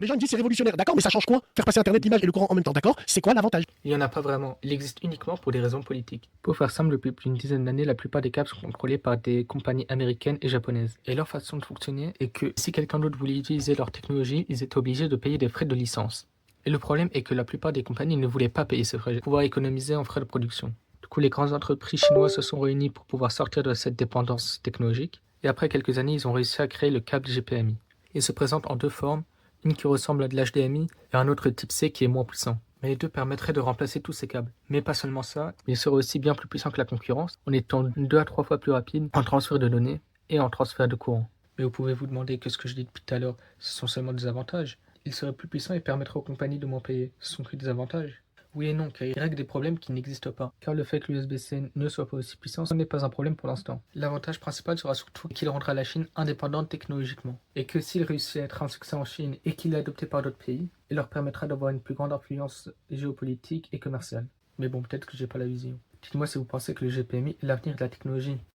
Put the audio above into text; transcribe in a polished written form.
Les gens ils disent c'est révolutionnaire, d'accord, mais ça change quoi? Faire passer Internet, l'image et le courant en même temps, d'accord? C'est quoi l'avantage? Il n'y en a pas vraiment, il existe uniquement pour des raisons politiques. Pour faire simple, depuis plus d'une dizaine d'années, la plupart des câbles sont contrôlés par des compagnies américaines et japonaises. Et leur façon de fonctionner est que si quelqu'un d'autre voulait utiliser leur technologie, ils étaient obligés de payer des frais de licence. Et le problème est que la plupart des compagnies ne voulaient pas payer ces frais pour pouvoir économiser en frais de production. Du coup, les grandes entreprises chinoises se sont réunies pour pouvoir sortir de cette dépendance technologique. Et après quelques années, ils ont réussi à créer le câble GPMI. Il se présente en deux formes, une qui ressemble à de l'HDMI et un autre type C qui est moins puissant. Mais les deux permettraient de remplacer tous ces câbles. Mais pas seulement ça, ils seraient aussi bien plus puissants que la concurrence, en étant 2 à 3 fois plus rapides en transfert de données et en transfert de courant. Mais vous pouvez vous demander que ce que je dis depuis tout à l'heure, ce sont seulement des avantages. Ils seraient plus puissants et permettraient aux compagnies de moins payer. Ce sont que des avantages. Oui et non, car il règle des problèmes qui n'existent pas. Car le fait que l'USB-C ne soit pas aussi puissant, ce n'est pas un problème pour l'instant. L'avantage principal sera surtout qu'il rendra la Chine indépendante technologiquement. Et que s'il réussit à être un succès en Chine et qu'il est adopté par d'autres pays, il leur permettra d'avoir une plus grande influence géopolitique et commerciale. Mais bon, peut-être que j'ai pas la vision. Dites-moi si vous pensez que le GPMI est l'avenir de la technologie.